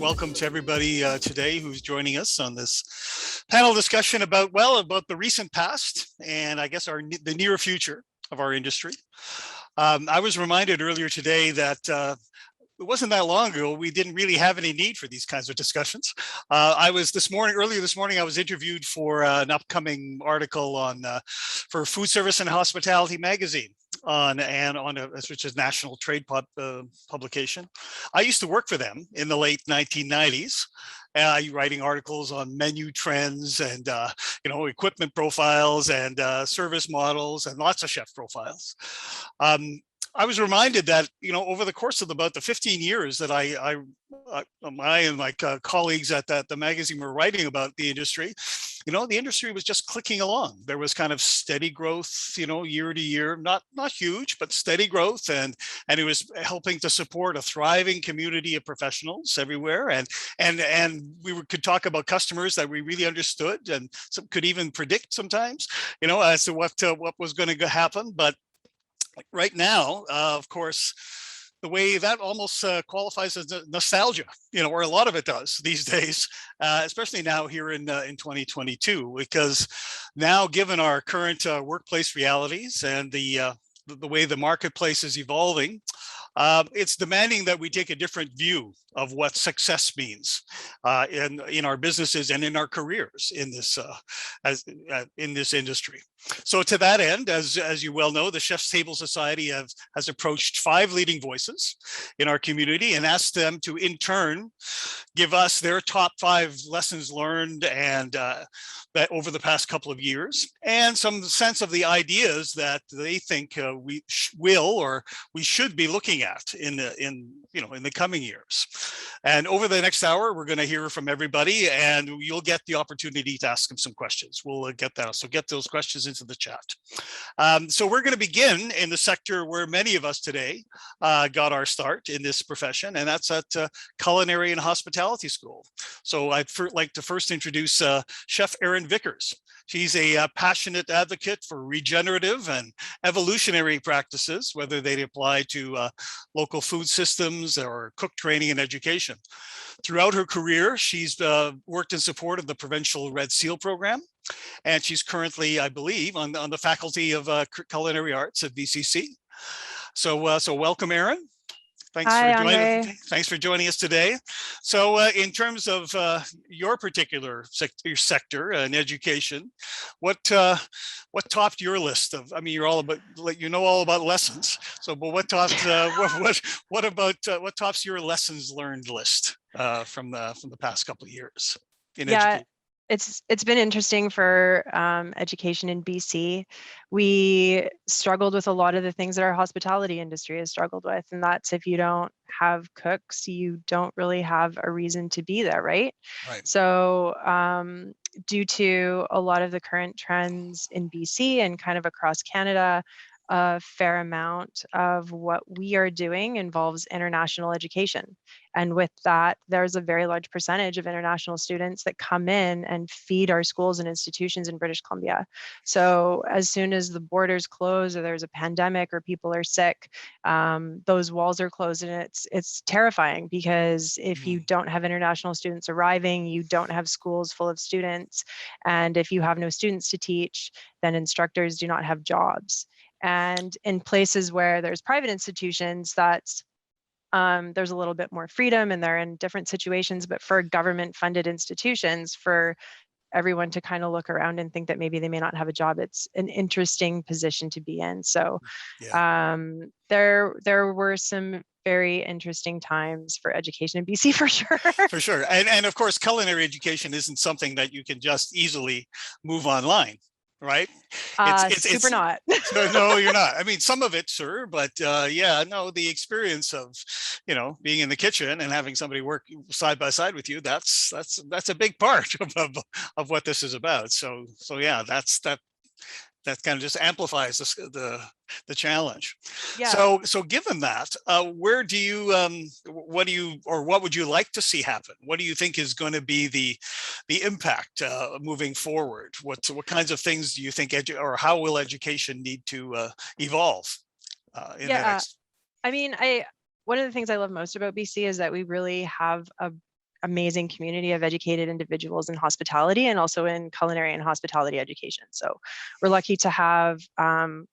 welcome to everybody today who's joining us on this panel discussion about the recent past and I guess the near future of our industry. I was reminded earlier today that it wasn't that long ago we didn't really have any need for these kinds of discussions. Earlier this morning I was interviewed for an upcoming article on for Food Service and Hospitality magazine which is national trade publication. I used to work for them in the late 1990s, writing articles on menu trends and equipment profiles and service models and lots of chef profiles. I was reminded that, over the course of about the 15 years that I and my colleagues at the magazine were writing about the industry, the industry was just clicking along. There was kind of steady growth, year to year, not huge, but steady growth. And it was helping to support a thriving community of professionals everywhere. And we could talk about customers that we really understood and could even predict sometimes, as to what was going to happen. But right now, of course, the way that almost qualifies as nostalgia, or a lot of it does these days, especially now here in 2022, because now, given our current workplace realities and the way the marketplace is evolving, it's demanding that we take a different view of what success means in our businesses and in our careers in this industry. So to that end, as you well know, the Chef's Table Society has approached 5 leading voices in our community and asked them to, in turn, give us their top 5 lessons learned and that over the past couple of years, and some sense of the ideas that they think we should be looking at in the coming years. And over the next hour, we're going to hear from everybody, and you'll get the opportunity to ask them some questions. We'll get that. So get those questions into the chat. So we're going to begin in the sector where many of us today got our start in this profession, and that's at Culinary and Hospitality School. So I'd like to first introduce Chef Erin Vickers. She's a passionate advocate for regenerative and evolutionary practices, whether they apply to local food systems or cook training and education. Throughout her career, she's worked in support of the provincial Red Seal program, and she's currently, I believe, on the faculty of Culinary Arts at VCC. So welcome, Erin. Thanks for joining us today. So in terms of your particular sector and education, what topped your list of? I mean, you're all about all about lessons. So, but what topped what tops your lessons learned list from the past couple of years in education? It's been interesting for education in BC. We struggled with a lot of the things that our hospitality industry has struggled with, and that's if you don't have cooks, you don't really have a reason to be there, right? Right. So due to a lot of the current trends in BC and kind of across Canada, a fair amount of what we are doing involves international education. And with that, there's a very large percentage of international students that come in and feed our schools and institutions in British Columbia. So as soon as the borders close or there's a pandemic or people are sick, those walls are closed, and it's terrifying, because if you don't have international students arriving, you don't have schools full of students. And if you have no students to teach, then instructors do not have jobs. And in places where there's private institutions, that's there's a little bit more freedom and they're in different situations. But for government funded institutions, for everyone to kind of look around and think that maybe they may not have a job, it's an interesting position to be in. So there were some very interesting times for education in BC, for sure. For sure. And of course, culinary education isn't something that you can just easily move online. Right? Super not. No, you're not. I mean, some of it, sure, but the experience of, being in the kitchen and having somebody work side by side with you, that's a big part of what this is about. So yeah, that kind of just amplifies the challenge. Yeah. So given that, what would you like to see happen? What do you think is going to be the impact moving forward? What kinds of things do you think or how will education need to evolve in the next? I mean, one of the things I love most about BC is that we really have a amazing community of educated individuals in hospitality and also in culinary and hospitality education. So we're lucky to have,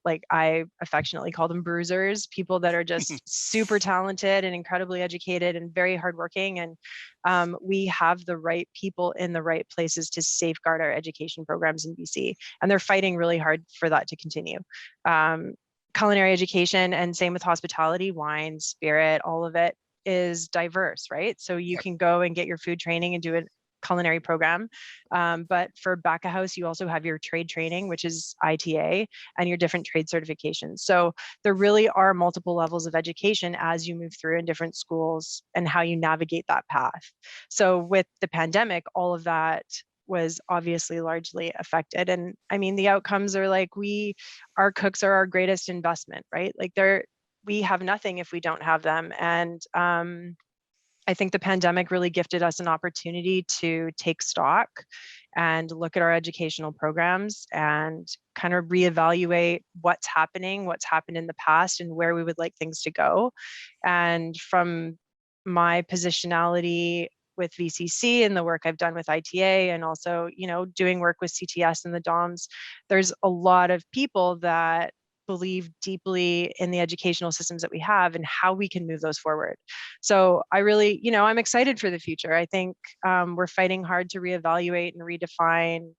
like I affectionately call them bruisers, people that are just super talented and incredibly educated and very hardworking. And we have the right people in the right places to safeguard our education programs in BC. And they're fighting really hard for that to continue. Culinary education, and same with hospitality, wine, spirit, all of it is diverse, right? So you can go and get your food training and do a culinary program. But for back of house, you also have your trade training, which is ITA, and your different trade certifications. So there really are multiple levels of education as you move through in different schools and how you navigate that path. So with the pandemic, all of that was obviously largely affected. And I mean, the outcomes are like our cooks are our greatest investment, right? Like we have nothing if we don't have them. And I think the pandemic really gifted us an opportunity to take stock and look at our educational programs and kind of reevaluate what's happening, what's happened in the past, and where we would like things to go. And from my positionality with VCC and the work I've done with ITA, and also, doing work with CTS and the DOMs, there's a lot of people that believe deeply in the educational systems that we have and how we can move those forward. So I really, I'm excited for the future. I think we're fighting hard to reevaluate and redefine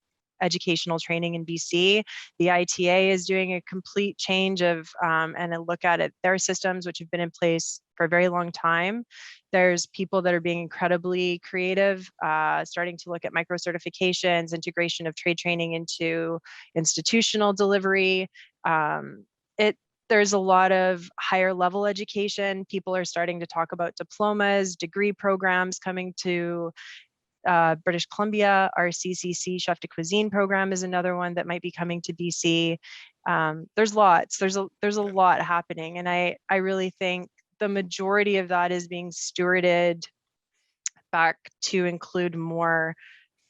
educational training in BC. The ITA is doing a complete change of and a look at their systems, which have been in place for a very long time. There's people that are being incredibly creative, starting to look at micro certifications, integration of trade training into institutional delivery. There's a lot of higher level education. People are starting to talk about diplomas, degree programs coming to British Columbia. Our CCC Chef de Cuisine program is another one that might be coming to BC. There's a lot happening, and I really think the majority of that is being stewarded back to include more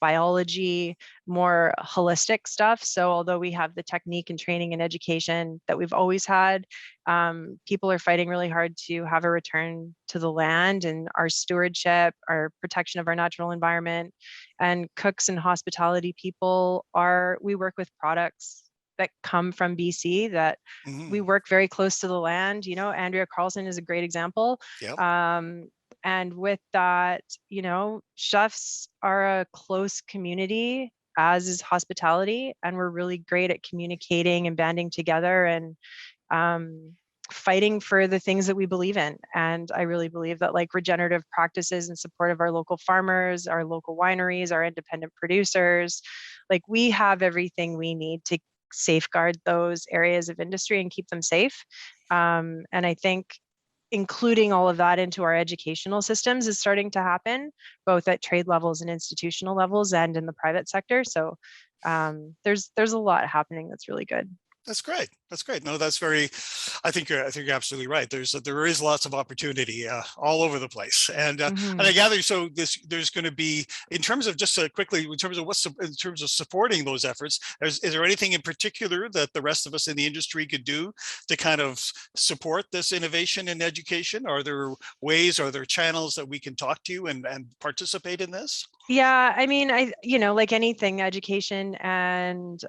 biology, more holistic stuff. So although we have the technique and training and education that we've always had, people are fighting really hard to have a return to the land and our stewardship, our protection of our natural environment. And cooks and hospitality people we work with products that come from BC that we work very close to the land. Andrea Carlson is a great example. Yep. And with that, chefs are a close community, as is hospitality, and we're really great at communicating and banding together and fighting for the things that we believe in. And I really believe that like regenerative practices in support of our local farmers, our local wineries, our independent producers, like we have everything we need to safeguard those areas of industry and keep them safe. And I think including all of that into our educational systems is starting to happen, both at trade levels and institutional levels and in the private sector. So there's a lot happening that's really good. That's great. That's great. No, that's very. I think you're absolutely right. There is lots of opportunity all over the place, and I gather so. There's going to be in terms of just quickly in terms of in terms of supporting those efforts. Is there anything in particular that the rest of us in the industry could do to kind of support this innovation in education? Are there ways? Are there channels that we can talk to you and participate in this? Yeah, I mean, like anything, education and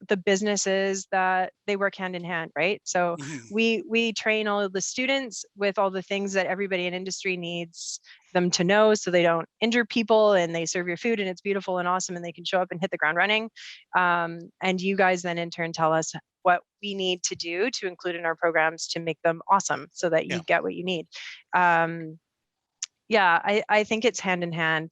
the businesses, that they work hand in hand, right? So we train all of the students with all the things that everybody in industry needs them to know, so they don't injure people and they serve your food and it's beautiful and awesome and they can show up and hit the ground running. And you guys then in turn tell us what we need to do to include in our programs to make them awesome so that you get what you need. I think it's hand in hand.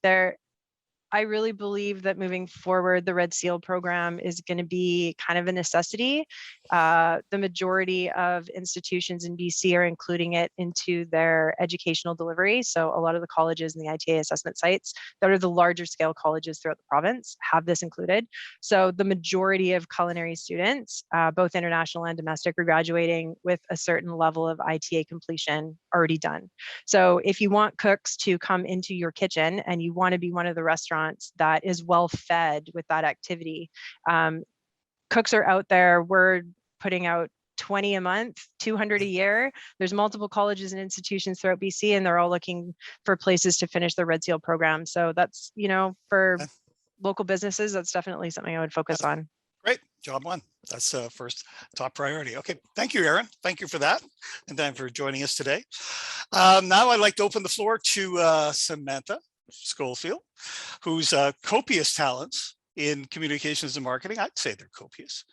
I really believe that moving forward, the Red Seal program is going to be kind of a necessity. The majority of institutions in BC are including it into their educational delivery. So a lot of the colleges and the ITA assessment sites that are the larger scale colleges throughout the province have this included. So the majority of culinary students, both international and domestic, are graduating with a certain level of ITA completion already done. So if you want cooks to come into your kitchen and you want to be one of the restaurants that is well fed with that activity, cooks are out there. We're putting out 20 a month, 200 a year. There's multiple colleges and institutions throughout BC, and they're all looking for places to finish their Red Seal program. So that's, for local businesses, that's definitely something I would focus on. Great, job one. That's first top priority. Okay, thank you, Aaron. Thank you for that, and thank you for joining us today. Now I'd like to open the floor to Samantha Schofield, whose copious talents in communications and marketing, I'd say they're copious.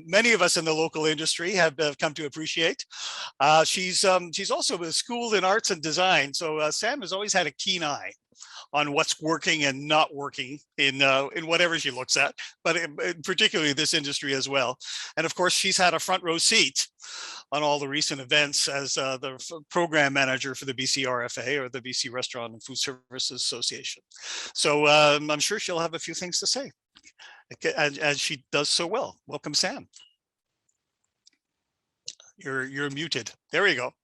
Many of us in the local industry have come to appreciate. She's also schooled in arts and design, so Sam has always had a keen eye on what's working and not working in whatever she looks at, but particularly this industry as well. And of course, she's had a front row seat on all the recent events as the program manager for the BC RFA, or the BC Restaurant and Food Services Association. So I'm sure she'll have a few things to say, as she does so well. Welcome, Sam. You're muted. There you go.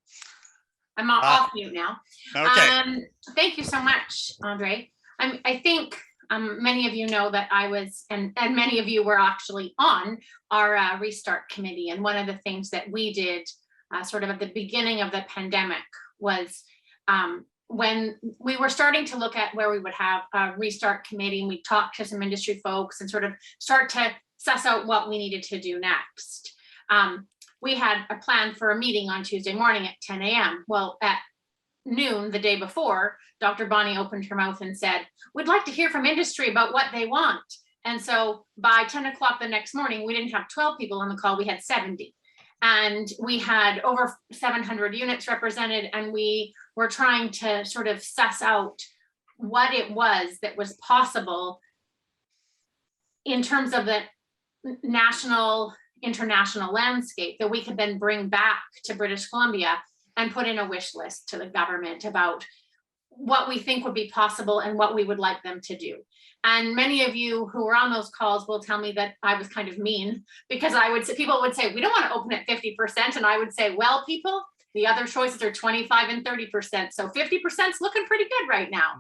I'm off mute now. Okay. Thank you so much, Andre. I think many of you know that I was, and many of you were actually on our restart committee. And one of the things that we did sort of at the beginning of the pandemic was when we were starting to look at where we would have a restart committee, and we talked to some industry folks and sort of start to suss out what we needed to do next. We had a plan for a meeting on Tuesday morning at 10 a.m. Well, at noon the day before, Dr. Bonnie opened her mouth and said, "We'd like to hear from industry about what they want." And so by 10 o'clock the next morning, we didn't have 12 people on the call, we had 70. And we had over 700 units represented, and we were trying to sort of suss out what it was that was possible in terms of the national, international landscape that we could then bring back to British Columbia and put in a wish list to the government about what we think would be possible and what we would like them to do. And many of you who were on those calls will tell me that I was kind of mean, because people would say, "We don't want to open at 50%. And I would say, "Well, people, the other choices are 25 and 30%. So 50% is looking pretty good right now."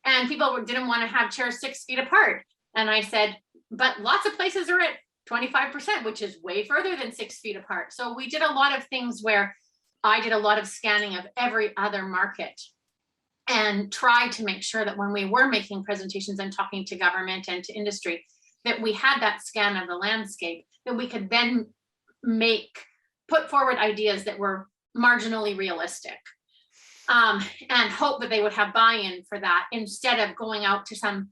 And people didn't want to have chairs 6 feet apart. And I said, "But lots of places are at 25%, which is way further than 6 feet apart." So we did a lot of things where I did a lot of scanning of every other market and tried to make sure that when we were making presentations and talking to government and to industry, that we had that scan of the landscape, that we could then put forward ideas that were marginally realistic, and hope that they would have buy-in for that, instead of going out to some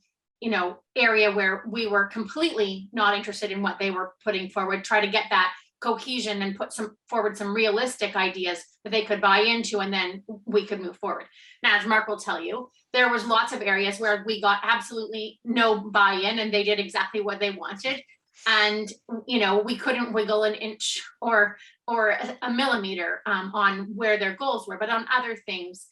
area where we were completely not interested in what they were putting forward, try to get that cohesion and put forward some realistic ideas that they could buy into, and then we could move forward. Now, as Mark will tell you, there was lots of areas where we got absolutely no buy-in, and they did exactly what they wanted. And, we couldn't wiggle an inch or a millimeter on where their goals were. But on other things,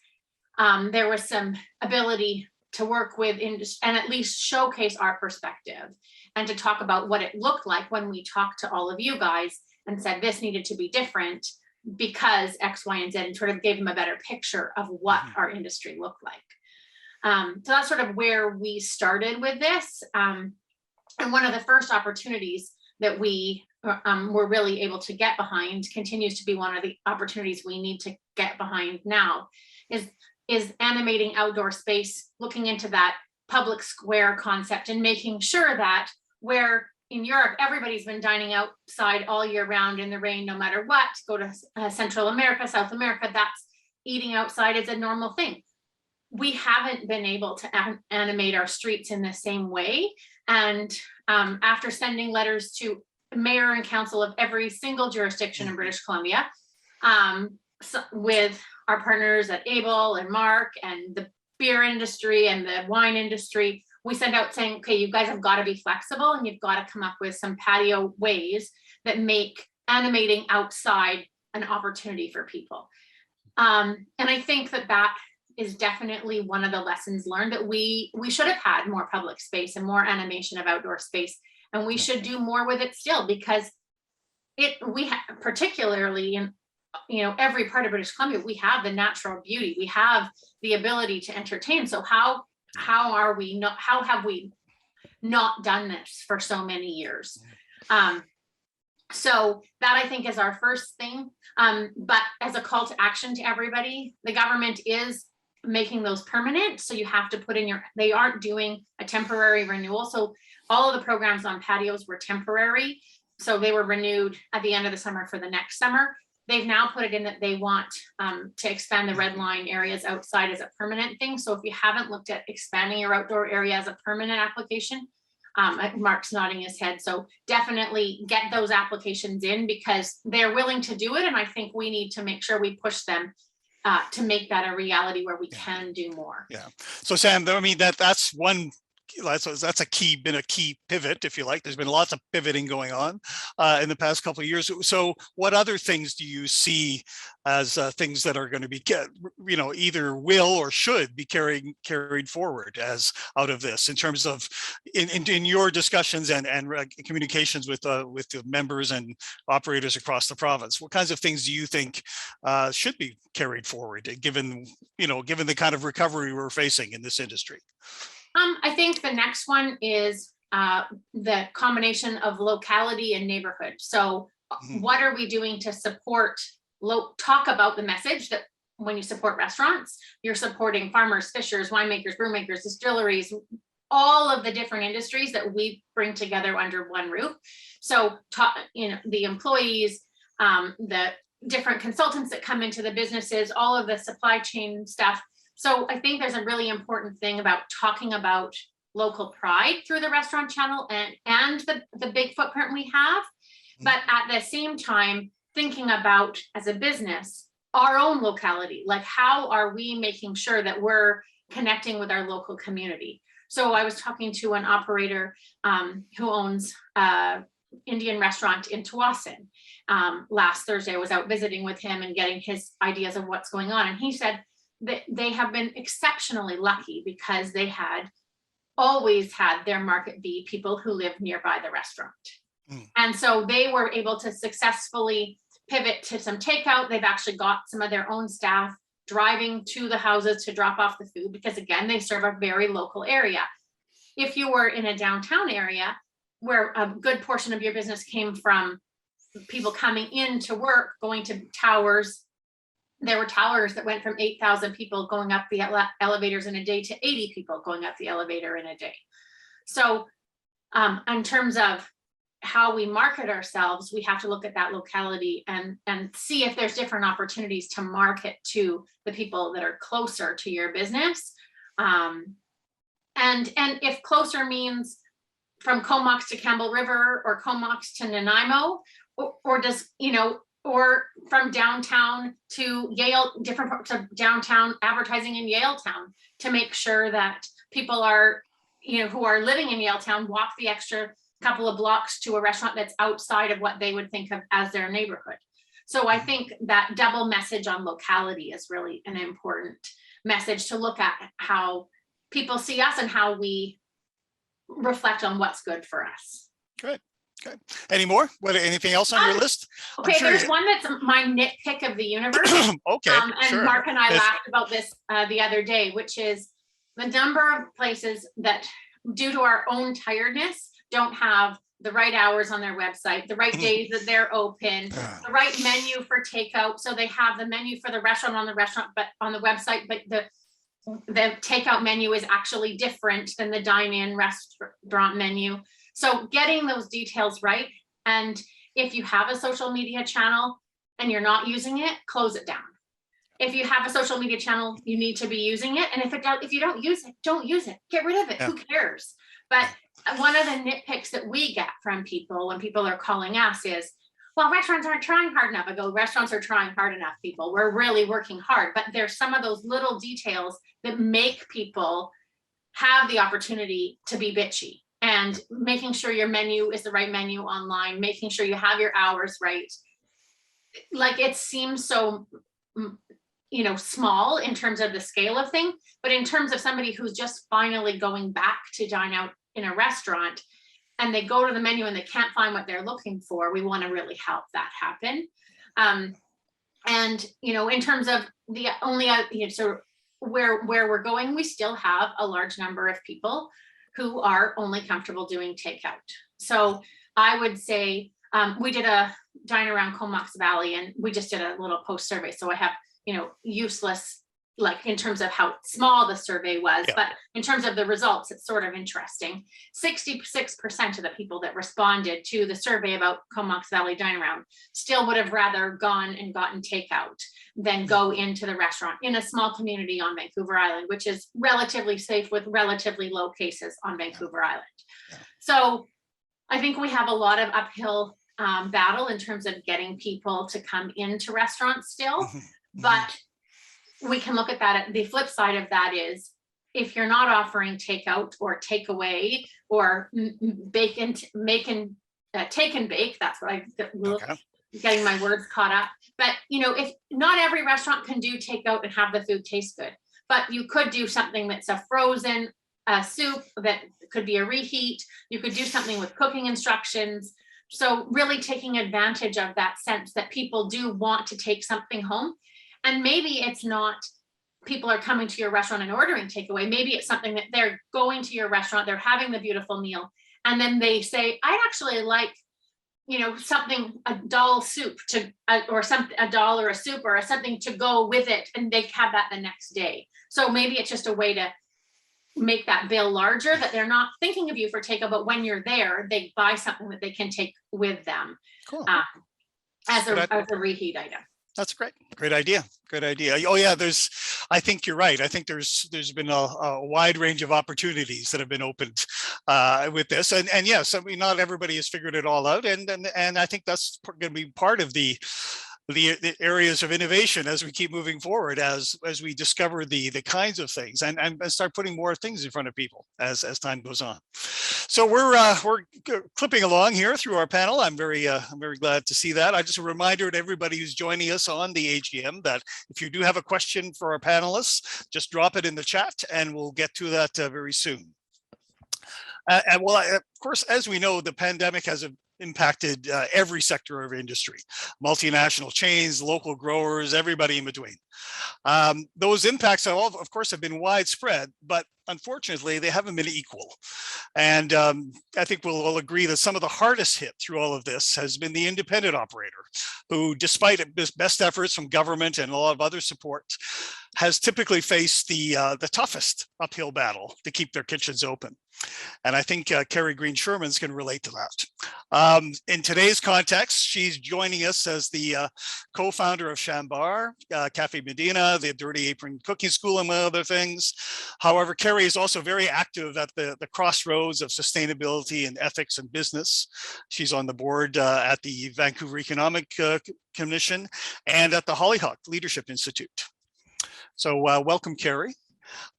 there was some ability to work with industry and at least showcase our perspective, and to talk about what it looked like when we talked to all of you guys and said this needed to be different because X, Y, and Z, and sort of gave them a better picture of what our industry looked like. So that's sort of where we started with this. And one of the first opportunities that we were really able to get behind, continues to be one of the opportunities we need to get behind now, is animating outdoor space, looking into that public square concept, and making sure that where in Europe, everybody's been dining outside all year round in the rain, no matter what, go to Central America, South America, that's eating outside is a normal thing. We haven't been able to animate our streets in the same way. And after sending letters to mayor and council of every single jurisdiction in British Columbia, with our partners at Able and Mark and the beer industry and the wine industry, we sent out saying, okay, you guys have got to be flexible, and you've got to come up with some patio ways that make animating outside an opportunity for people. And I think that is definitely one of the lessons learned, that we should have had more public space and more animation of outdoor space, and we should do more with it still, because particularly in every part of British Columbia, we have the natural beauty, we have the ability to entertain. So how have we not done this for so many years? So that I think is our first thing. But as a call to action to everybody, the government is making those permanent. So you have to put in they aren't doing a temporary renewal. So all of the programs on patios were temporary. So they were renewed at the end of the summer for the next summer. They've now put it in that they want to expand the red line areas outside as a permanent thing. So if you haven't looked at expanding your outdoor area as a permanent application, Mark's nodding his head. So definitely get those applications in because they're willing to do it. And I think we need to make sure we push them to make that a reality where we can do more. Yeah. So Sam, I mean, that's one. That's a been a key pivot, if you like. There's been lots of pivoting going on in the past couple of years. So what other things do you see as things that are going to be, either will or should be carried forward as out of this in terms of in your discussions and communications with the members and operators across the province? What kinds of things do you think should be carried forward, given the kind of recovery we're facing in this industry? I think the next one is the combination of locality and neighborhood. So what are we doing to support, talk about the message that when you support restaurants, you're supporting farmers, fishers, winemakers, brewmakers, distilleries, all of the different industries that we bring together under one roof. So the employees, the different consultants that come into the businesses, all of the supply chain stuff. So I think there's a really important thing about talking about local pride through the restaurant channel and the big footprint we have, but at the same time, thinking about as a business, our own locality, like how are we making sure that we're connecting with our local community? So I was talking to an operator who owns Indian restaurant in Tawasin. Last Thursday, I was out visiting with him and getting his ideas of what's going on. And he said, they have been exceptionally lucky because they had always had their market be people who live nearby the restaurant. And so they were able to successfully pivot to some takeout. They've actually got some of their own staff driving to the houses to drop off the food because, again, they serve a very local area. If you were in a downtown area where a good portion of your business came from people coming in to work, going to towers, there were towers that went from 8,000 people going up the elevators in a day to 80 people going up the elevator in a day. So in terms of how we market ourselves, we have to look at that locality and see if there's different opportunities to market to the people that are closer to your business. And if closer means from Comox to Campbell River or Comox to Nanaimo, or from downtown to Yale, different parts of downtown advertising in Yaletown to make sure that people are, who are living in Yaletown walk the extra couple of blocks to a restaurant that's outside of what they would think of as their neighborhood. So I think that double message on locality is really an important message to look at how people see us and how we reflect on what's good for us. Good. Okay. Any more? Anything else on your list? Okay, sure there's one that's my nitpick of the universe. Okay. And sure. Mark and I laughed about this the other day, which is the number of places that, due to our own tiredness, don't have the right hours on their website, the right days that they're open, the right menu for takeout. So they have the menu for the restaurant on the website, but the takeout menu is actually different than the dine-in restaurant menu. So getting those details right. And if you have a social media channel and you're not using it, close it down. If you have a social media channel, you need to be using it. And if you don't use it, don't use it. Get rid of it. Yeah. Who cares? But one of the nitpicks that we get from people when people are calling us is, well, restaurants aren't trying hard enough. I go, restaurants are trying hard enough, people. We're really working hard. But there's some of those little details that make people have the opportunity to be bitchy. And making sure your menu is the right menu online, making sure you have your hours right. Like, it seems so, small in terms of the scale of thing, but in terms of somebody who's just finally going back to dine out in a restaurant and they go to the menu and they can't find what they're looking for, we want to really help that happen. In terms of the only, so where we're going, we still have a large number of people who are only comfortable doing takeout. So I would say we did a dine around Comox Valley, and we just did a little post survey. So I have, useless, like in terms of how small the survey was, but in terms of the results, it's sort of interesting. 66% of the people that responded to the survey about Comox Valley Dine Around still would have rather gone and gotten takeout than go into the restaurant in a small community on Vancouver Island, which is relatively safe with relatively low cases on Vancouver Island. So I think we have a lot of uphill battle in terms of getting people to come into restaurants still, but we can look at that. The flip side of that is, if you're not offering takeout or takeaway or take and bake, that's what getting my words caught up. But if not every restaurant can do takeout and have the food taste good, but you could do something that's a frozen soup that could be a reheat. You could do something with cooking instructions. So really taking advantage of that sense that people do want to take something home. And maybe it's not people are coming to your restaurant and ordering takeaway. Maybe it's something that they're going to your restaurant, they're having the beautiful meal, and then they say, I'd actually like, something, a dal soup or something, a dal or a soup or something to go with it, and they have that the next day. So maybe it's just a way to make that bill larger, that they're not thinking of you for takeout, but when you're there, they buy something that they can take with them. Cool. As a reheat item. That's great. Great idea. Good idea. Oh yeah, I think you're right. I think there's been a wide range of opportunities that have been opened with this, and yes, I mean, not everybody has figured it all out, and I think that's going to be part of the areas of innovation as we keep moving forward, as we discover the kinds of things and start putting more things in front of people as time goes on. So we're clipping along here through our panel. I'm very glad to see that. Just a reminder to everybody who's joining us on the AGM that if you do have a question for our panelists, just drop it in the chat and we'll get to that very soon. And of course, as we know, the pandemic has impacted every sector of industry, multinational chains, local growers, everybody in between. Those impacts have of course, have been widespread, but unfortunately, they haven't been equal. And I think we'll all agree that some of the hardest hit through all of this has been the independent operator, who, despite best efforts from government and a lot of other support, has typically faced the toughest uphill battle to keep their kitchens open. And I think Carrie Green Sherman's can relate to that. In today's context, she's joining us as the co-founder of Chambar, Cafe Medina, the Dirty Apron Cooking School, among other things. However, Carrie is also very active at the crossroads of sustainability and ethics and business. She's on the board at the Vancouver Economic Commission and at the Hollyhock Leadership Institute. So welcome, Carrie.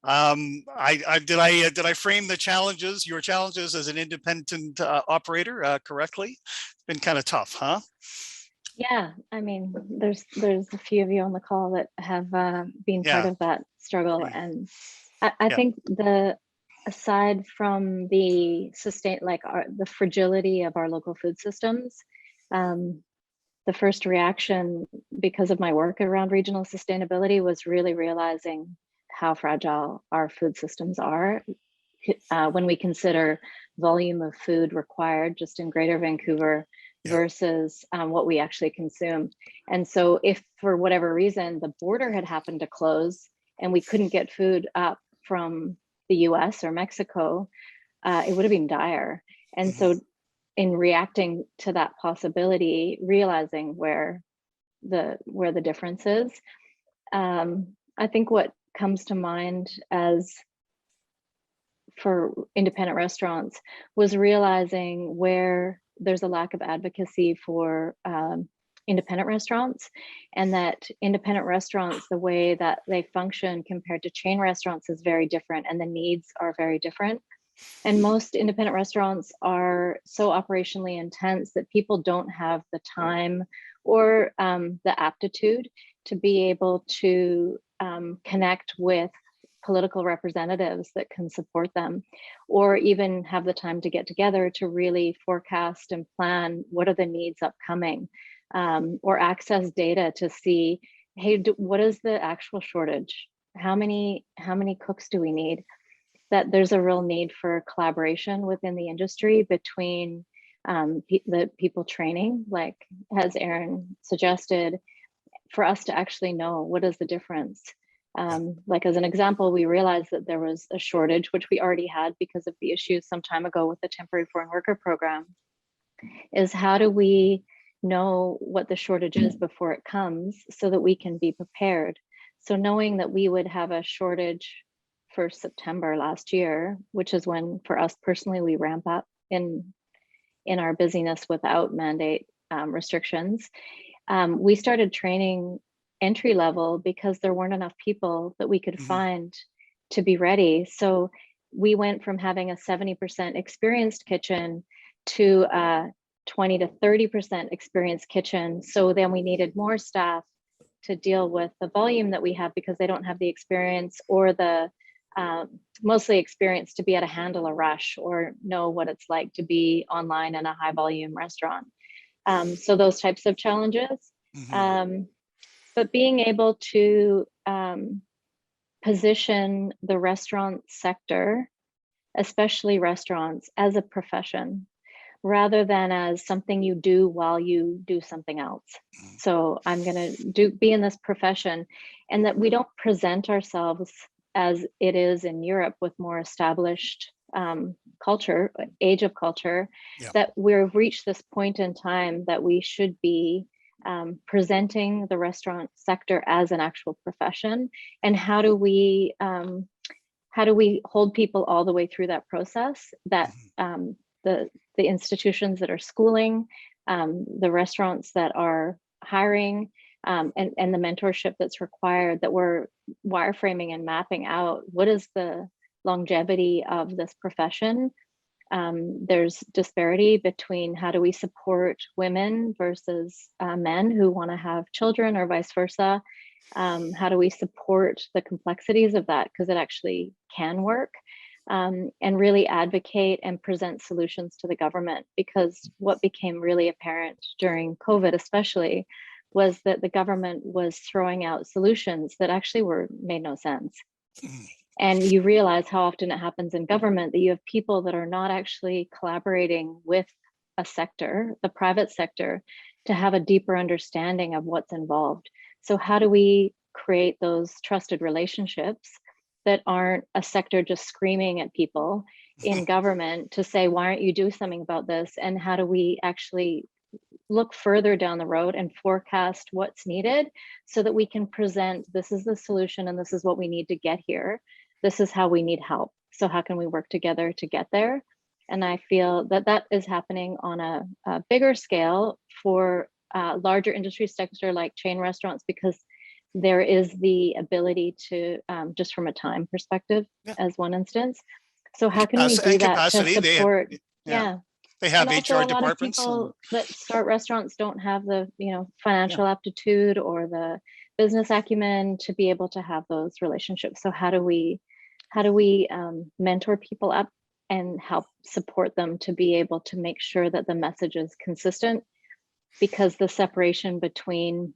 Did I frame your challenges as an independent operator correctly? It's been kind of tough, huh? Yeah, I mean, there's a few of you on the call that have been part of that struggle, and I think aside from the the fragility of our local food systems, the first reaction, because of my work around regional sustainability, was really realizing how fragile our food systems are when we consider volume of food required just in Greater Vancouver versus what we actually consume. And so if for whatever reason the border had happened to close and we couldn't get food up from the US or Mexico, it would have been dire. And so in reacting to that possibility, realizing where the difference is, I think what comes to mind as for independent restaurants was realizing where there's a lack of advocacy for independent restaurants, and that independent restaurants, the way that they function compared to chain restaurants, is very different, and the needs are very different. And most independent restaurants are so operationally intense that people don't have the time or the aptitude to be able to connect with political representatives that can support them, or even have the time to get together to really forecast and plan what are the needs upcoming, or access data to see, hey, what is the actual shortage? How many cooks do we need? That there's a real need for collaboration within the industry between the people training, like as Aaron suggested, for us to actually know what is the difference. Like as an example, we realized that there was a shortage, which we already had because of the issues some time ago with the temporary foreign worker program, is how do we know what the shortage is before it comes so that we can be prepared. So knowing that we would have a shortage for September last year, which is when for us personally, we ramp up in our busyness without mandate restrictions. We started training entry level because there weren't enough people that we could find to be ready. So we went from having a 70% experienced kitchen to a 20 to 30% experienced kitchen. So then we needed more staff to deal with the volume that we have because they don't have the experience or the mostly experience to be able to handle a rush or know what it's like to be online in a high volume restaurant. So those types of challenges. But being able to position the restaurant sector, especially restaurants, as a profession, rather than as something you do while you do something else. So I'm gonna be in this profession, and that we don't present ourselves as it is in Europe with more established culture, age of culture, that we've reached this point in time that we should be presenting the restaurant sector as an actual profession. And how do we hold people all the way through that process, that the institutions that are schooling, the restaurants that are hiring, and the mentorship that's required, that we're wireframing and mapping out what is the longevity of this profession. There's disparity between how do we support women versus men who want to have children or vice versa. How do we support the complexities of that, because it actually can work, and really advocate and present solutions to the government. Because what became really apparent during COVID especially was that the government was throwing out solutions that actually made no sense. And you realize how often it happens in government that you have people that are not actually collaborating with a sector, the private sector, to have a deeper understanding of what's involved. So how do we create those trusted relationships that aren't a sector just screaming at people in government to say, why aren't you doing something about this? And how do we actually look further down the road and forecast what's needed so that we can present, this is the solution and this is what we need to get here. This is how we need help. So how can we work together to get there? And I feel that that is happening on a bigger scale for larger industry sector like chain restaurants, because there is the ability to, just from a time perspective, as one instance. So how can we do that to support? They have and HR also, a lot departments. of people that start restaurants don't have the financial aptitude or the business acumen to be able to have those relationships. So how do we mentor people up and help support them to be able to make sure that the message is consistent? Because the separation between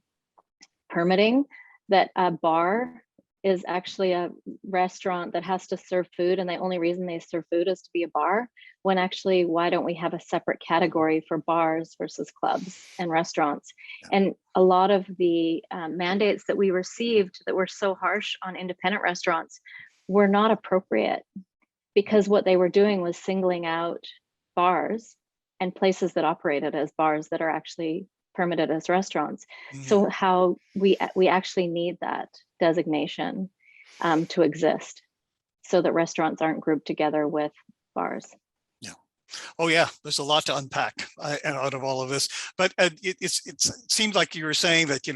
permitting, that a bar is actually a restaurant that has to serve food, and the only reason they serve food is to be a bar, when actually, why don't we have a separate category for bars versus clubs and restaurants? And a lot of the mandates that we received that were so harsh on independent restaurants were not appropriate, because what they were doing was singling out bars and places that operated as bars that are actually permitted as restaurants. So how we actually need that designation to exist, so that restaurants aren't grouped together with bars. Oh yeah, there's a lot to unpack out of all of this. But it seems like you were saying that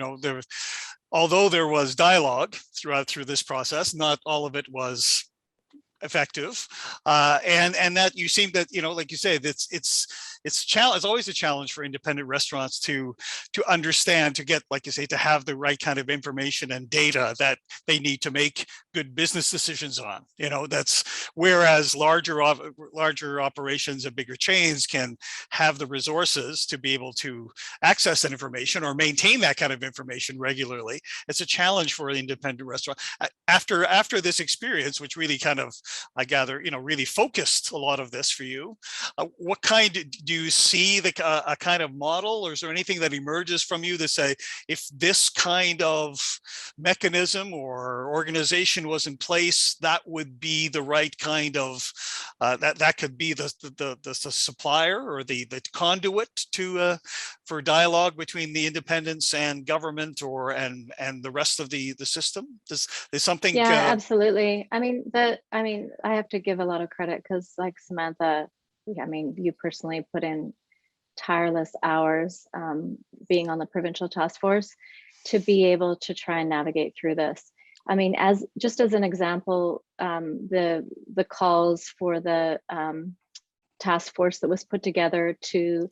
although there was dialogue through this process, not all of it was effective, and that you seem that like you say, it's always a challenge for independent restaurants to understand, to get, like you say, to have the right kind of information and data that they need to make good business decisions on. That's whereas larger operations and bigger chains can have the resources to be able to access that information or maintain that kind of information regularly. It's a challenge for an independent restaurant. After this experience, which really kind of, I gather, really focused a lot of this for you, what kind do you see a kind of model, or is there anything that emerges from you to say, if this kind of mechanism or organization was in place, that would be the right kind of that could be the supplier or the conduit to for dialogue between the independents and government and the rest of the system? There's something. Yeah, absolutely. I mean, I have to give a lot of credit because, like Samantha, I mean, you personally put in tireless hours being on the provincial task force to be able to try and navigate through this. I mean, just as an example, the calls for the task force that was put together to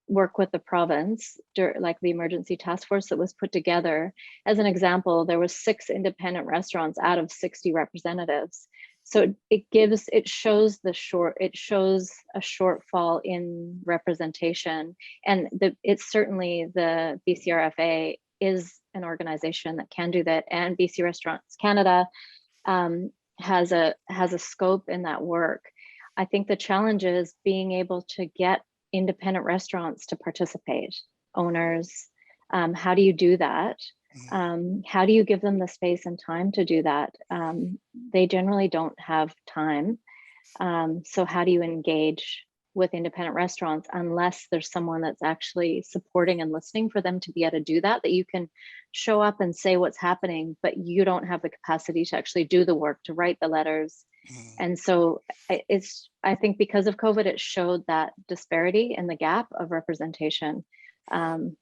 work with the province, like the emergency task force that was put together, as an example, there was 6 independent restaurants out of 60 representatives. So it shows a shortfall in representation, and it's certainly the BCRFA is an organization that can do that, and BC Restaurants Canada has a scope in that work. I think the challenge is being able to get independent restaurants to participate, owners. How do you do that? How do you give them the space and time to do that? They generally don't have time. So how do you engage with independent restaurants unless there's someone that's actually supporting and listening for them to be able to do that you can show up and say what's happening, but you don't have the capacity to actually do the work, to write the letters. And so I think because of COVID, it showed that disparity and the gap of representation. And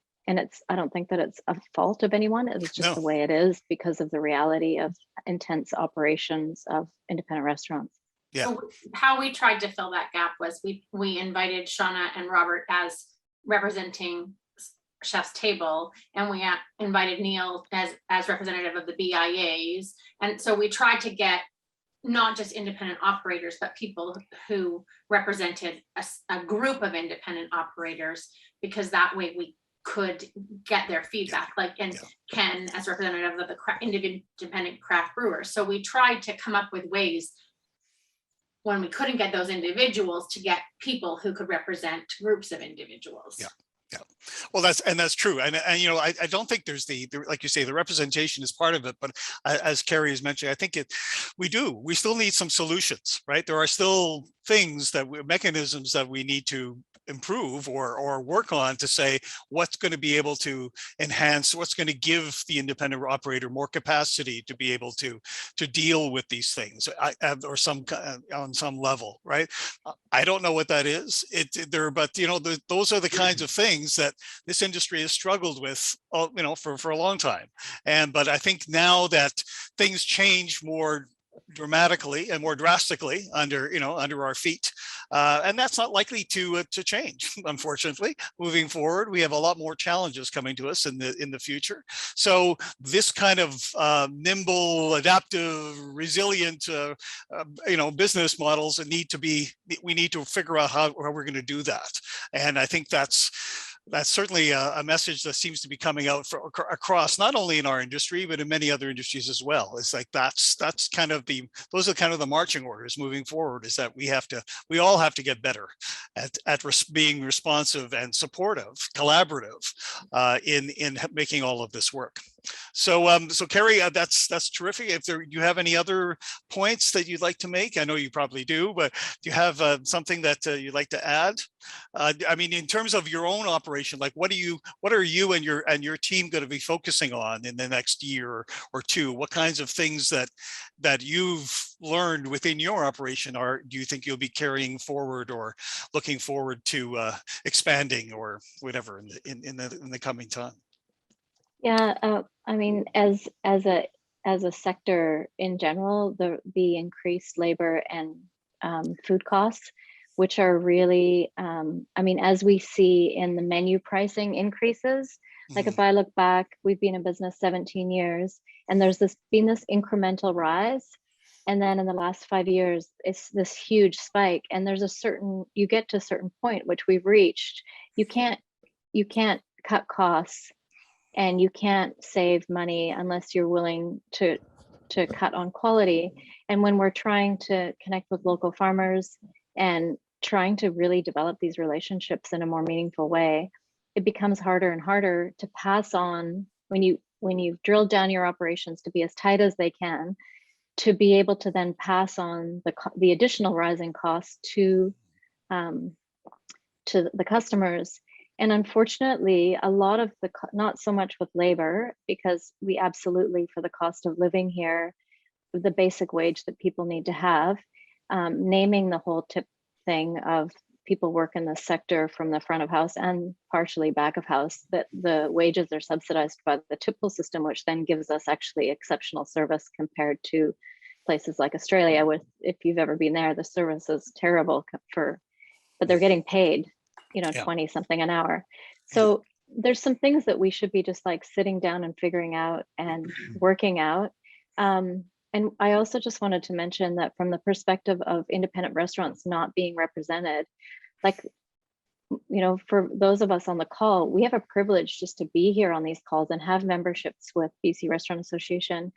I don't think that it's a fault of anyone. It's just the way it is because of the reality of intense operations of independent restaurants. Yeah. So how we tried to fill that gap was we invited Shauna and Robert as representing Chef's Table, and we invited Neil as representative of the BIAs. And so we tried to get not just independent operators, but people who represented a group of independent operators, because that way we could get their feedback, and Ken as representative of the independent craft brewers. So we tried to come up with ways when we couldn't get those individuals to get people who could represent groups of individuals. Yeah. Yeah, well, that's true, and I don't think there's the like you say, the representation is part of it, but as Carrie is mentioning, I think we still need some solutions, right? There are still things mechanisms that we need to improve or work on to say what's going to be able to enhance, what's going to give the independent operator more capacity to be able to deal with these things or on some level, right? I don't know what that is. But those are the kinds of things that this industry has struggled with, for a long time. But I think now that things change more dramatically and more drastically under our feet, and that's not likely to change, unfortunately. Moving forward, we have a lot more challenges coming to us in the future. So this kind of nimble, adaptive, resilient business models we need to figure out how we're going to do that. And I think that's certainly a message that seems to be coming out across not only in our industry, but in many other industries as well. It's like those are kind of the marching orders moving forward, is that we all have to get better at being responsive and supportive, collaborative in making all of this work. So Carrie, that's terrific. If you have any other points that you'd like to make, I know you probably do, but do you have something that you'd like to add? I mean, in terms of your own operation, like what are you and your team going to be focusing on in the next year or two? What kinds of things that you've learned within your operation do you think you'll be carrying forward or looking forward to expanding or whatever in the coming time? Yeah, I mean, as a sector in general, the increased labor and food costs, which are really, I mean, as we see in the menu pricing increases, like if I look back, we've been in business 17 years, and there's been this incremental rise. And then in the last 5 years, it's this huge spike. And there's you get to a certain point, which we've reached. You can't cut costs, and you can't save money unless you're willing to cut on quality. And when we're trying to connect with local farmers and trying to really develop these relationships in a more meaningful way, it becomes harder and harder to pass on when you've drilled down your operations to be as tight as they can, to be able to then pass on the additional rising costs to the customers. And unfortunately, a lot of not so much with labor, because we absolutely, for the cost of living here, the basic wage that people need to have, naming the whole tip thing of people work in the sector from the front of house and partially back of house, that the wages are subsidized by the tip pool system, which then gives us actually exceptional service compared to places like Australia. If you've ever been there, the service is terrible but they're getting paid, 20 something an hour. So there's some things that we should be just like sitting down and figuring out and working out. And I also just wanted to mention that from the perspective of independent restaurants not being represented, like, for those of us on the call, we have a privilege just to be here on these calls and have memberships with BC Restaurant Association.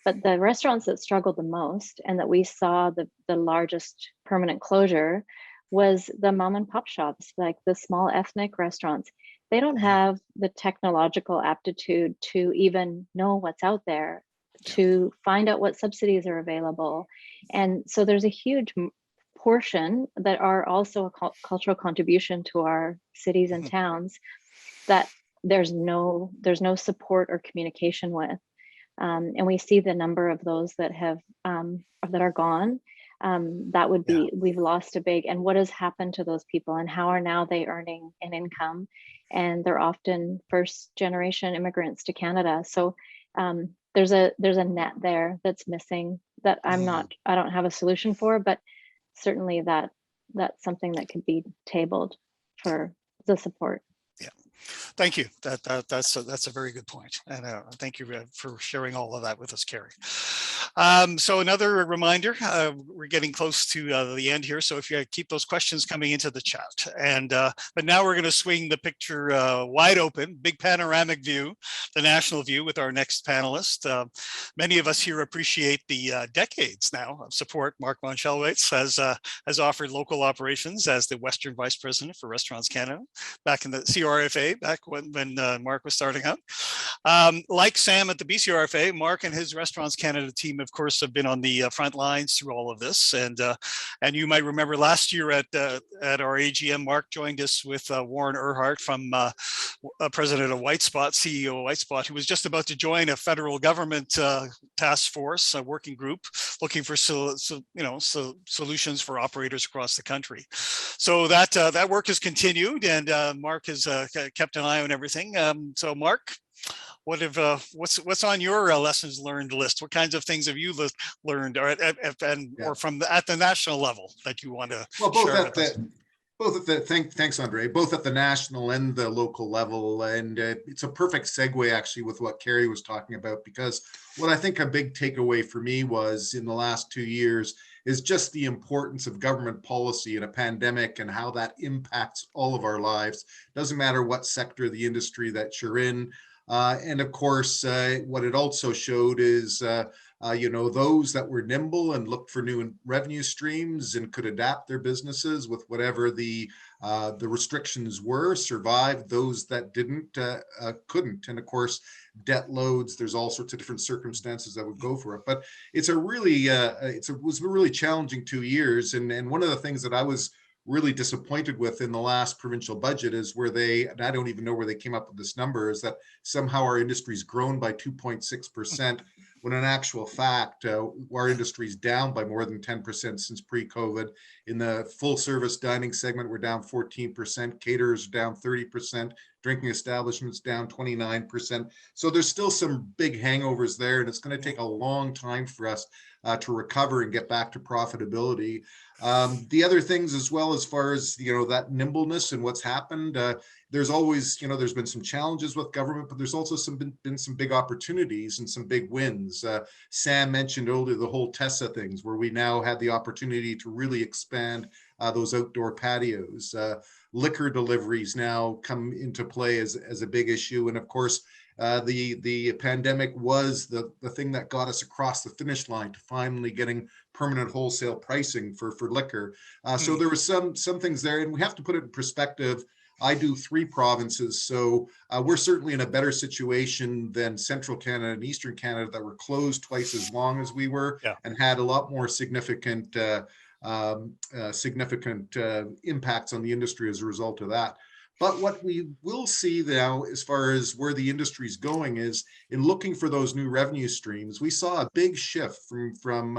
But the restaurants that struggled the most and that we saw the largest permanent closure was the mom and pop shops, like the small ethnic restaurants. They don't have the technological aptitude to even know what's out there, to find out what subsidies are available. And so there's a huge portion that are also a cultural contribution to our cities and towns that there's no support or communication with. And we see the number of those that are gone. That would be, we've lost a big, and what has happened to those people, and how are now they earning an income? And they're often first generation immigrants to Canada. So there's a net there that's missing that I don't have a solution for, but certainly that's something that could be tabled for the support. Yeah, thank you. That's a very good point, and thank you for sharing all of that with us, Carrie. So another reminder, we're getting close to the end here, so if you keep those questions coming into the chat. And but now we're going to swing the picture wide open, big panoramic view, the national view, with our next panelist. Many of us here appreciate the decades now of support Mark Monchelowitz has offered local operations as the Western Vice President for Restaurants Canada back in the CRFA, back when Mark was starting out. Like Sam at the BCRFA, Mark and his Restaurants Canada team, of course, have been on the front lines through all of this. And you might remember last year at our AGM, Mark joined us with Warren Erhardt, from President of White Spot, CEO of White Spot, who was just about to join a federal government task force, a working group, looking for solutions for operators across the country. So that work has continued, and Mark has kept an eye on everything. So Mark, what's on your lessons learned list? What kinds of things have you learned, or from at the national level that you want to share with us? Thanks, Andre. Both at the national and the local level, and it's a perfect segue actually with what Carrie was talking about, because what I think a big takeaway for me was in the last 2 years is just the importance of government policy in a pandemic and how that impacts all of our lives. Doesn't matter what sector of the industry that you're in. And of course, what it also showed is, those that were nimble and looked for new revenue streams and could adapt their businesses with whatever the restrictions were, survived. Those that didn't, couldn't. And of course, debt loads, there's all sorts of different circumstances that would go for it. But it's a really, it was a really challenging 2 years. And one of the things that I was really disappointed with in the last provincial budget is where and I don't even know where they came up with this number, is that somehow our industry's grown by 2.6%, when in actual fact, our industry is down by more than 10% since pre-COVID. In the full service dining segment, we're down 14%, caterers down 30%, drinking establishments down 29%. So there's still some big hangovers there, and it's going to take a long time for us to recover and get back to profitability. The other things as well, as far as, that nimbleness and what's happened, there's always, there's been some challenges with government, but there's also been some big opportunities and some big wins. Sam mentioned earlier the whole TESA things, where we now had the opportunity to really expand those outdoor patios. Liquor deliveries now come into play as a big issue. And of course, the pandemic was the thing that got us across the finish line to finally getting permanent wholesale pricing for liquor. So there were some things there, and we have to put it in perspective. I do 3 provinces, so we're certainly in a better situation than Central Canada and Eastern Canada that were closed twice as long as we were, and had a lot more significant impacts on the industry as a result of that. But what we will see now, as far as where the industry is going, is in looking for those new revenue streams. We saw a big shift from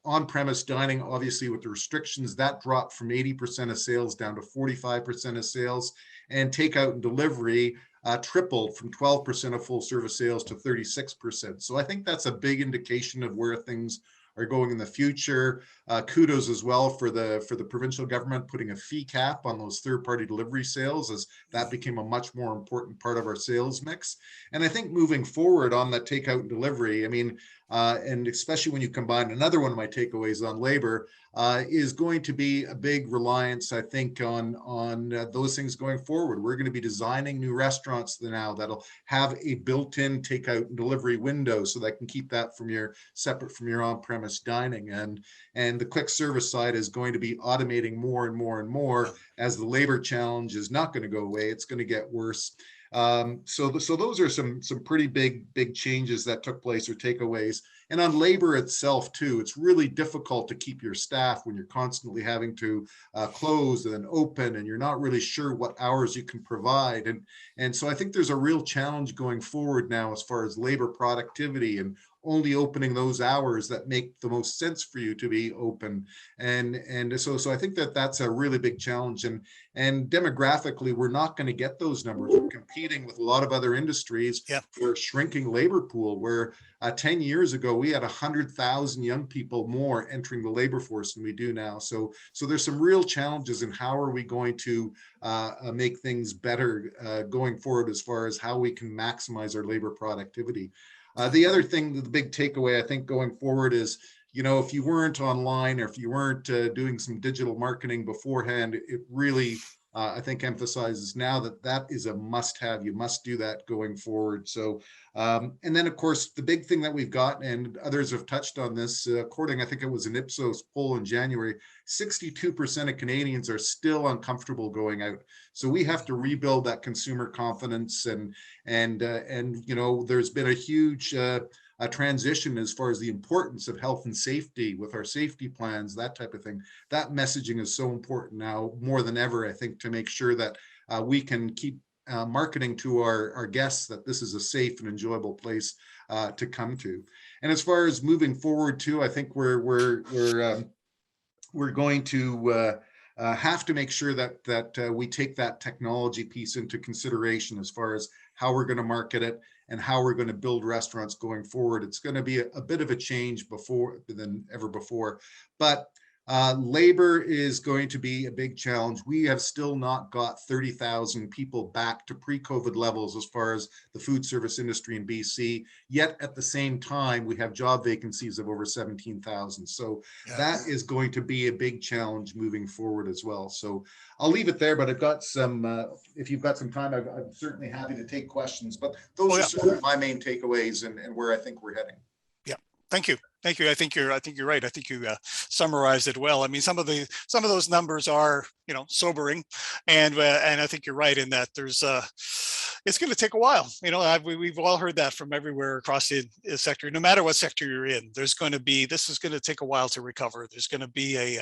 on-premise dining, obviously with the restrictions, that dropped from 80% of sales down to 45% of sales, and takeout and delivery tripled from 12% of full service sales to 36%. So I think that's a big indication of where things are going in the future. Kudos as well for the provincial government putting a fee cap on those third-party delivery sales, as that became a much more important part of our sales mix. And I think moving forward on that takeout and delivery, and especially when you combine another one of my takeaways on labor, is going to be a big reliance, I think, on those things going forward. We're going to be designing new restaurants now that'll have a built-in takeout and delivery window, so that can keep that separate from your on-premise dining. And the quick service side is going to be automating more and more and more, as the labor challenge is not going to go away. It's going to get worse. So those are some pretty big changes that took place, or takeaways. And on labor itself too, it's really difficult to keep your staff when you're constantly having to close and then open, and you're not really sure what hours you can provide. And so I think there's a real challenge going forward now as far as labor productivity, and only opening those hours that make the most sense for you to be open. And so I think that's a really big challenge. And demographically, we're not going to get those numbers. We're competing with a lot of other industries for a shrinking labor pool, where 10 years ago, we had 100,000 young people more entering the labor force than we do now. So there's some real challenges in how are we going to make things better going forward, as far as how we can maximize our labor productivity. The other thing, the big takeaway I think going forward is, if you weren't online, or if you weren't doing some digital marketing beforehand, it really, I think, emphasizes now that is a must-have. You must do that going forward. So, and then of course, the big thing that we've got, and others have touched on this, according, I think it was an Ipsos poll in January, 62% of Canadians are still uncomfortable going out. So we have to rebuild that consumer confidence, and there's been a huge transition as far as the importance of health and safety with our safety plans, that type of thing. That messaging is so important now more than ever, I think, to make sure that we can keep marketing to our guests that this is a safe and enjoyable place to come to. And as far as moving forward too, I think we're going to have to make sure that we take that technology piece into consideration as far as how we're going to market it and how we're going to build restaurants going forward. It's going to be a bit of a change than ever before, but labor is going to be a big challenge. We have still not got 30,000 people back to pre-COVID levels as far as the food service industry in BC. Yet at the same time, we have job vacancies of over 17,000. So that is going to be a big challenge moving forward as well. So I'll leave it there, but I've got some, if you've got some time, I'm certainly happy to take questions, but those are sort of my main takeaways and where I think we're heading. Yeah, thank you. Thank you. I think you're right. I think you summarized it well. I mean, some of those numbers are, sobering, and I think you're right in that there's it's going to take a while. We've all heard that from everywhere across the sector. No matter what sector you're in, this is going to take a while to recover. There's going to be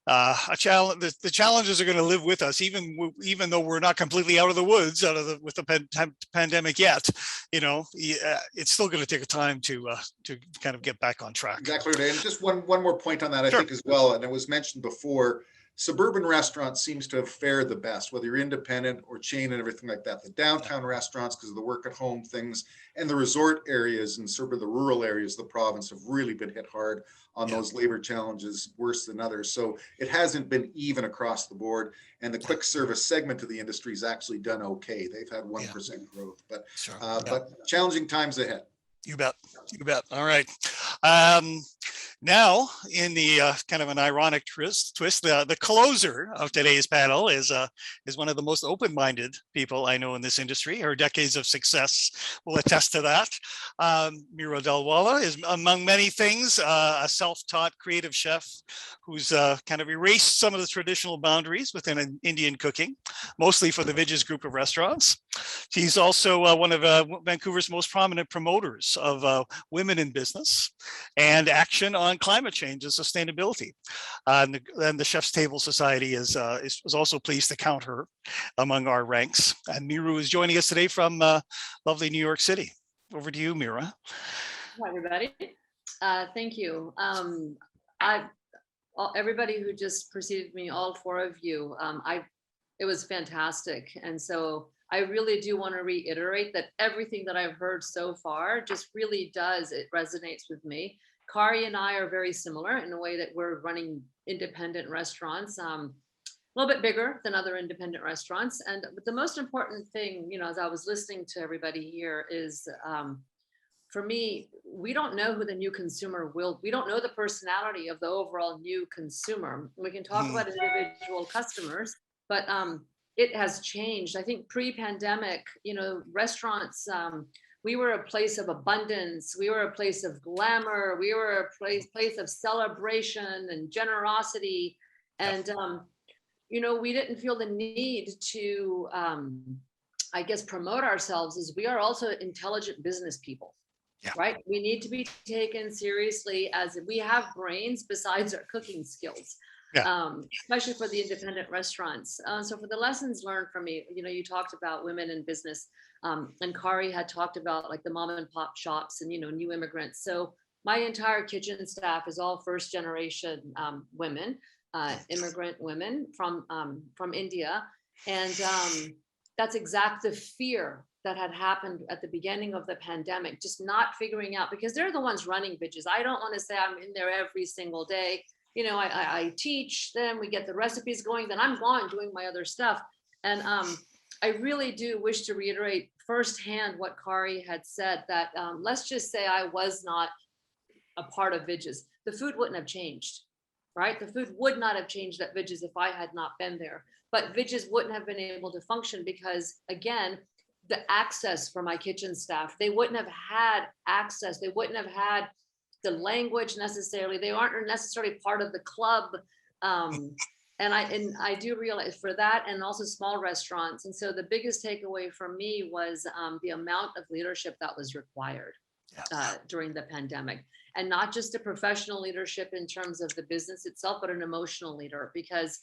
a challenge. The challenges are going to live with us, even though we're not completely out of the woods, with the pandemic yet. You know, it's still going to take a time to kind of get back on track. Exactly. And just one more point on that, I think as well, and it was mentioned before. Suburban restaurants seems to have fared the best, whether you're independent or chain and everything like that. The downtown restaurants, because of the work at home things, and the resort areas and sort of the rural areas of the province have really been hit hard on those labor challenges, worse than others. So it hasn't been even across the board. And the quick service segment of the industry has actually done okay. They've had 1% growth, but challenging times ahead. You bet. You bet. All right. Now, in the kind of an ironic twist, the closer of today's panel is one of the most open-minded people I know in this industry. Her decades of success will attest to that. Meera Dalwala is, among many things, a self-taught creative chef who's kind of erased some of the traditional boundaries within Indian cooking, mostly for the Vidges group of restaurants. She's also one of Vancouver's most prominent promoters of women in business and action on climate change and sustainability. And the Chef's Table Society is also pleased to count her among our ranks. And Meera is joining us today from lovely New York City. Over to you, Meera. Hi, everybody. Thank you. Everybody who just preceded me, all four of you, it was fantastic. And so I really do want to reiterate that everything that I've heard so far just really it resonates with me. Kari and I are very similar in a way that we're running independent restaurants, a little bit bigger than other independent restaurants. But the most important thing, you know, as I was listening to everybody here is, for me, we don't know who the new consumer we don't know the personality of the overall new consumer. We can talk about individual customers, but it has changed. I think pre-pandemic, you know, restaurants, we were a place of abundance. We were a place of glamour. We were a place of celebration and generosity. And, you know, we didn't feel the need to, I guess, promote ourselves as we are also intelligent business people, right? We need to be taken seriously as we have brains besides our cooking skills. Especially for the independent restaurants. So for the lessons learned from me, you know, you talked about women in business, and Kari had talked about like the mom and pop shops and, you know, new immigrants. So my entire kitchen staff is all first generation women, immigrant women from India. And that's exactly the fear that had happened at the beginning of the pandemic, just not figuring out, because they're the ones running Vidges. I don't want to say I'm in there every single day. You know, I teach them, we get the recipes going, then I'm gone doing my other stuff. And I really do wish to reiterate firsthand what Kari had said, that let's just say I was not a part of Vidges. The food wouldn't have changed, right? The food would not have changed at Vidges if I had not been there. But Vidges wouldn't have been able to function because, again, the access for my kitchen staff, they wouldn't have had access. They wouldn't have had the language necessarily. They aren't necessarily part of the club. And I do realize for that, and also small restaurants. And so the biggest takeaway for me was the amount of leadership that was required during the pandemic, and not just a professional leadership in terms of the business itself, but an emotional leader. Because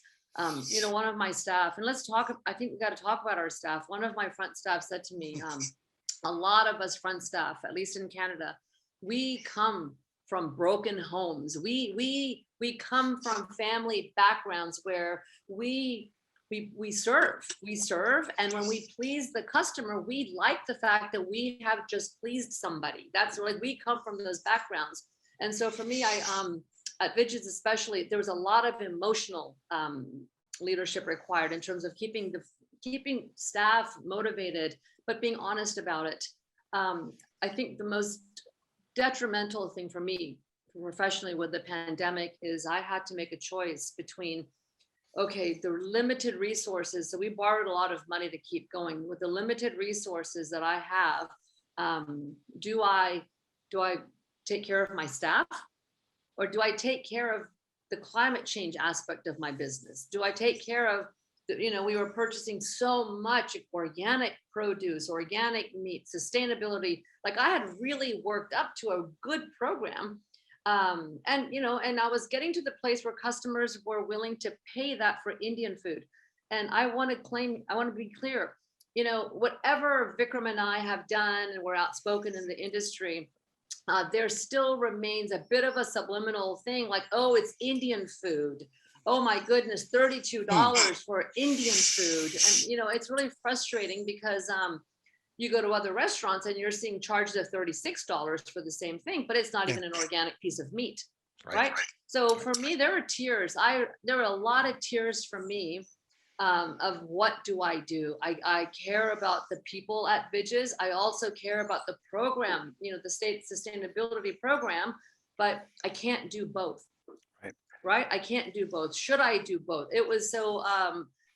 you know, one of my staff, and I think we got to talk about our staff. One of my front staff said to me, a lot of us front staff, at least in Canada, we come from broken homes. We come from family backgrounds where we serve, and when we please the customer, we like the fact that we have just pleased somebody. That's like, we come from those backgrounds. And so for me, at Vidges especially, there was a lot of emotional leadership required in terms of keeping staff motivated, but being honest about it. I think the most detrimental thing for me professionally with the pandemic is I had to make a choice between, okay, the limited resources. So we borrowed a lot of money to keep going. With the limited resources that I have, do I take care of my staff, or do I take care of the climate change aspect of my business? Do I take care of, you know, we were purchasing so much organic produce, organic meat, sustainability. Like I had really worked up to a good program. And, you know, and I was getting to the place where customers were willing to pay that for Indian food. And I want to be clear, you know, whatever Vikram and I have done, and we're outspoken in the industry, there still remains a bit of a subliminal thing like, oh, it's Indian food. Oh my goodness, $32 for Indian food. And, you know, it's really frustrating because you go to other restaurants and you're seeing charges of $36 for the same thing, but it's not even an organic piece of meat, right? So for me, there were tiers. There were a lot of tiers for me of what do I do? I care about the people at Vidges. I also care about the program, you know, the state sustainability program, but I can't do both, right? I can't do both. Should I do both? It was so,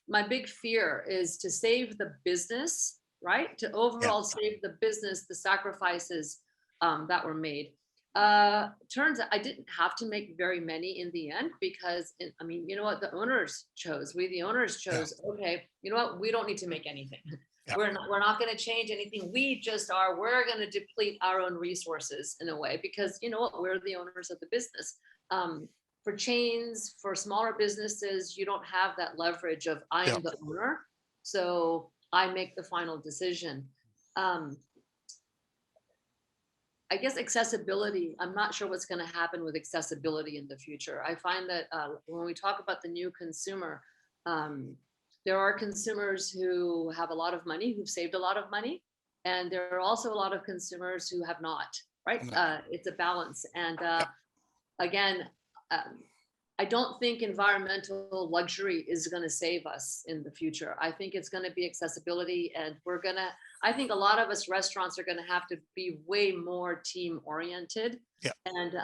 my big fear is to save the business, right? To overall save the business, the sacrifices that were made. Turns out I didn't have to make very many in the end because I mean, you know what, the owners chose, the owners chose, okay, you know what, we don't need to make anything. We're not going to change anything. We're going to deplete our own resources in a way, because you know what, we're the owners of the business. For chains, for smaller businesses, you don't have that leverage of I am the owner, so I make the final decision. I guess accessibility, I'm not sure what's going to happen with accessibility in the future. I find that when we talk about the new consumer, there are consumers who have a lot of money, who've saved a lot of money, and there are also a lot of consumers who have not, right? It's a balance. And again, I don't think environmental luxury is going to save us in the future. I think it's going to be accessibility, and I think a lot of us restaurants are going to have to be way more team oriented. And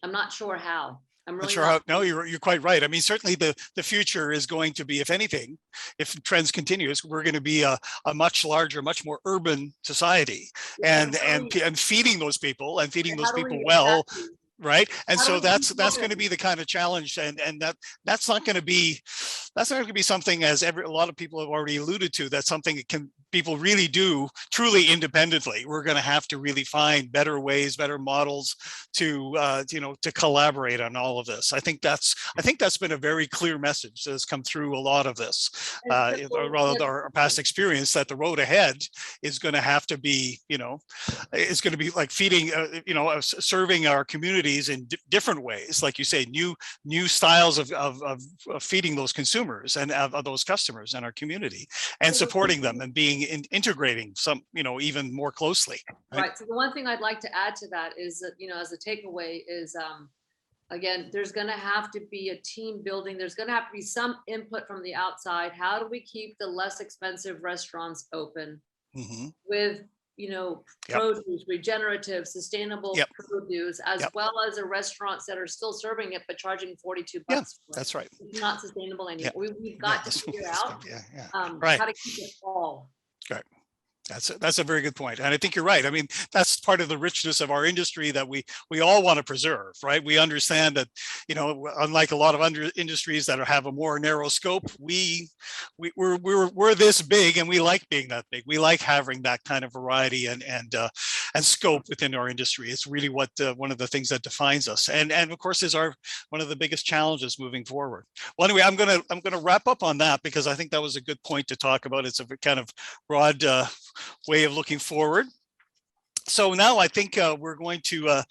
I'm not sure how. I'm really not sure how. No, you're quite right. I mean, certainly the future is going to be, if anything, if trends continues, we're going to be a much larger, much more urban society, and feeding those people well. Right. And so that's going to be the kind of challenge, and that's not going to be something, as a lot of people have already alluded to, that's something that people really do truly independently. We're going to have to really find better ways, better models to to collaborate on all of this. I think that's been a very clear message that has come through a lot of this, our past experience, that the road ahead is going to have to be, it's going to be like feeding, serving our community in different ways, like you say, new styles of feeding those consumers and of those customers in our community, and supporting them and integrating some, even more closely. Right. So the one thing I'd like to add to that is that, as a takeaway is, again, there's going to have to be a team building. There's going to have to be some input from the outside. How do we keep the less expensive restaurants open with produce, regenerative, sustainable produce, as well as the restaurants that are still serving it but charging $42. That's right. It's not sustainable anymore. We've got to figure out how to keep it all. Right. That's a very good point. And I think you're right. I mean, that's part of the richness of our industry that we all want to preserve, right? We understand that, unlike a lot of industries that have a more narrow scope, we're this big, and we like being that big. We like having that kind of variety and scope within our industry. It's really what one of the things that defines us, and of course is one of the biggest challenges moving forward. Well, anyway, I'm gonna wrap up on that, because I think that was a good point to talk about. It's a kind of broad way of looking forward. So now I think we're going to,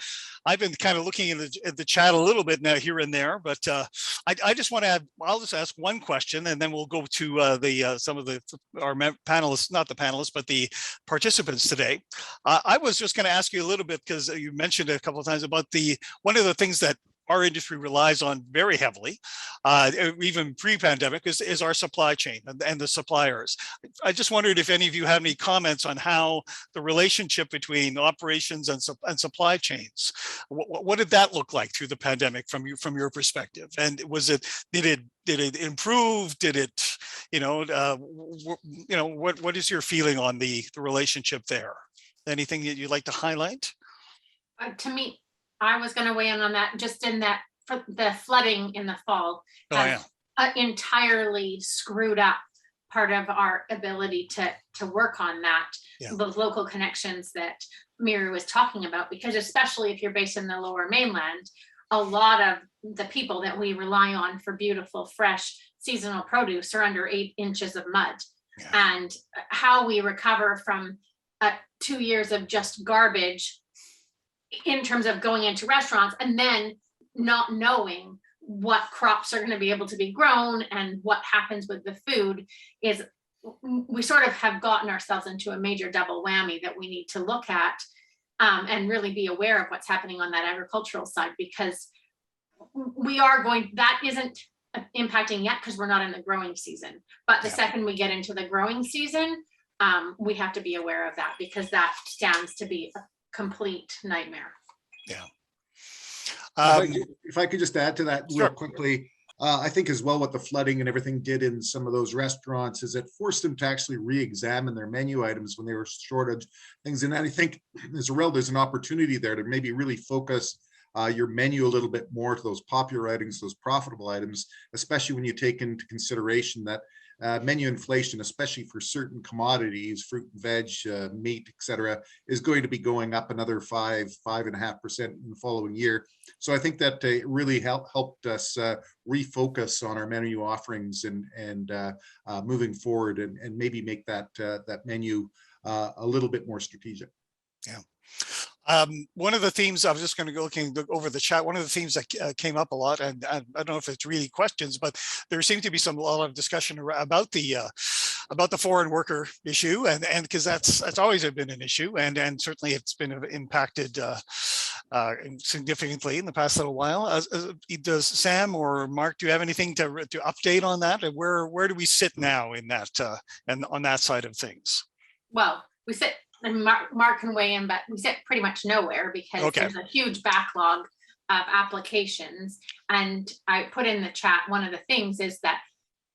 I've been kind of looking at the chat a little bit now here and there, but I just want to add, I'll just ask one question, and then we'll go to some of our panelists, not the panelists, but the participants today. I was just going to ask you a little bit, because you mentioned it a couple of times about one of the things that our industry relies on very heavily, even pre-pandemic, is our supply chain and the suppliers. I just wondered if any of you have any comments on how the relationship between operations and supply chains, what did that look like through the pandemic from your perspective? And did it improve? Did it, what is your feeling on the relationship there? Anything that you'd like to highlight? To me, I was going to weigh in on that, just in that for the flooding in the fall has entirely screwed up part of our ability to work on that, Yeah. those local connections that Miri was talking about, because especially if you're based in the Lower Mainland, a lot of the people that we rely on for beautiful, fresh, seasonal produce are under 8 inches of mud. Yeah. And how we recover from 2 years of just garbage in terms of going into restaurants and then not knowing what crops are going to be able to be grown and what happens with the food is, we sort of have gotten ourselves into a major double whammy that we need to look at and really be aware of what's happening on that agricultural side, because that isn't impacting yet because we're not in the growing season. But the second we get into the growing season, we have to be aware of that, because that stands to be a complete nightmare. Yeah. If I could just add to that real quickly, I think as well what the flooding and everything did in some of those restaurants is it forced them to actually re-examine their menu items when they were shortage things. And I think there's an opportunity there to maybe really focus your menu a little bit more to those popular items, those profitable items, especially when you take into consideration that menu inflation, especially for certain commodities, fruit and veg, meat, etc., is going to be going up another 5.5% in the following year. So I think that really helped us refocus on our menu offerings and moving forward, and maybe make that menu a little bit more strategic. Yeah. One of the themes, I was just going to go looking over the chat, one of the themes that came up a lot, and I don't know if it's really questions, but there seemed to be a lot of discussion about the foreign worker issue, and because that's always been an issue, and certainly it's been impacted significantly in the past little while. Does Sam or Mark, do you have anything to update on that? And where do we sit now in that and on that side of things? Well, we sit, and Mark can weigh in, but we sit pretty much nowhere, because there's a huge backlog of applications. And I put in the chat, one of the things is that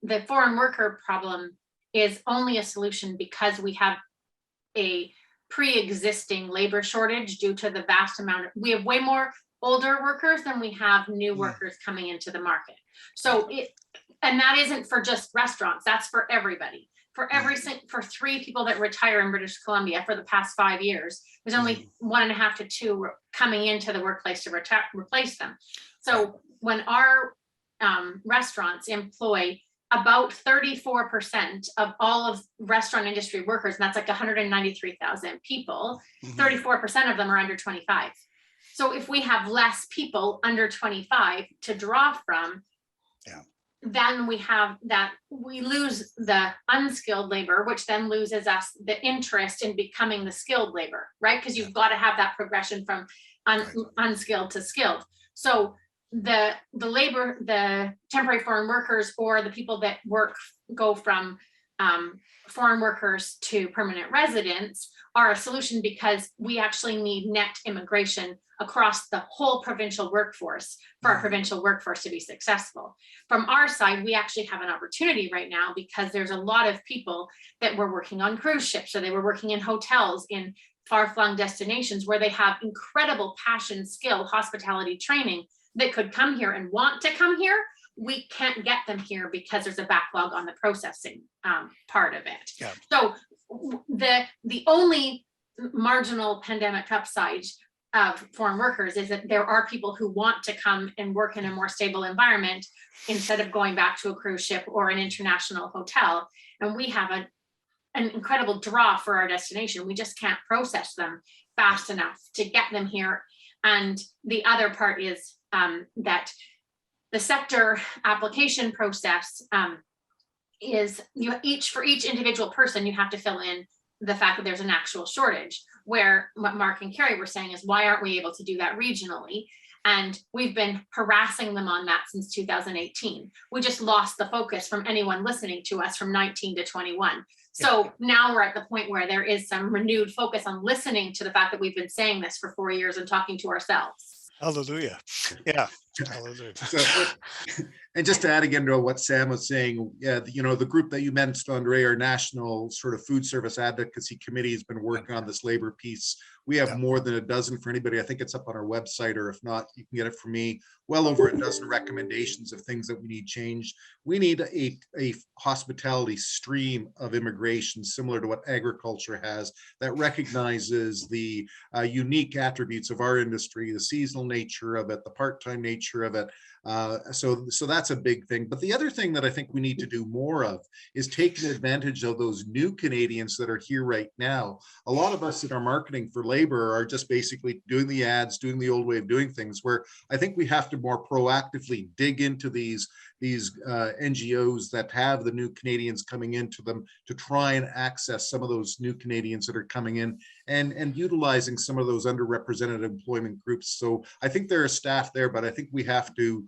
the foreign worker problem is only a solution because we have a pre-existing labor shortage due to the vast amount of, we have way more older workers than we have new workers coming into the market. So and that isn't for just restaurants, that's for everybody. For 3 people that retire in British Columbia for the past 5 years, there's only 1.5 to 2 coming into the workplace to replace them. So when our restaurants employ about 34% of all of restaurant industry workers, and that's like 193,000 people, 34% of them are under 25. So if we have less people under 25 to draw from, then we lose the unskilled labor, which then loses us the interest in becoming the skilled labor, right? Because you've got to have that progression from unskilled to skilled. So the temporary foreign workers, or the people that go from foreign workers to permanent residents, are a solution, because we actually need net immigration across the whole provincial workforce for our provincial workforce to be successful. From our side, we actually have an opportunity right now, because there's a lot of people that were working on cruise ships, or they were working in hotels in far-flung destinations where they have incredible passion, skill, hospitality training that could come here and want to come here. We can't get them here because there's a backlog on the processing part of it. Yeah. So the only marginal pandemic upside of foreign workers is that there are people who want to come and work in a more stable environment instead of going back to a cruise ship or an international hotel. And we have an incredible draw for our destination. We just can't process them fast enough to get them here. And the other part is that the sector application process is for each individual person, you have to fill in the fact that there's an actual shortage, where what Mark and Carrie were saying is, why aren't we able to do that regionally? And we've been harassing them on that since 2018. We just lost the focus from anyone listening to us from 19 to 21. So now we're at the point where there is some renewed focus on listening to the fact that we've been saying this for 4 years and talking to ourselves. Hallelujah. Yeah. So, and just to add again to what Sam was saying, yeah, the group that you mentioned, Andre, our national sort of food service advocacy committee has been working on this labor piece. We have more than a dozen for anybody. I think it's up on our website, or if not, you can get it from me. Well over a dozen recommendations of things that we need changed. We need a hospitality stream of immigration similar to what agriculture has, that recognizes the unique attributes of our industry, the seasonal nature of it, the part-time nature of it. So that's a big thing. But the other thing that I think we need to do more of is taking advantage of those new Canadians that are here right now. A lot of us in our marketing for labor are just basically doing the ads, doing the old way of doing things, where I think we have to more proactively dig into these NGOs that have the new Canadians coming into them to try and access some of those new Canadians that are coming in, and utilizing some of those underrepresented employment groups. So I think there are staff there, but I think we have to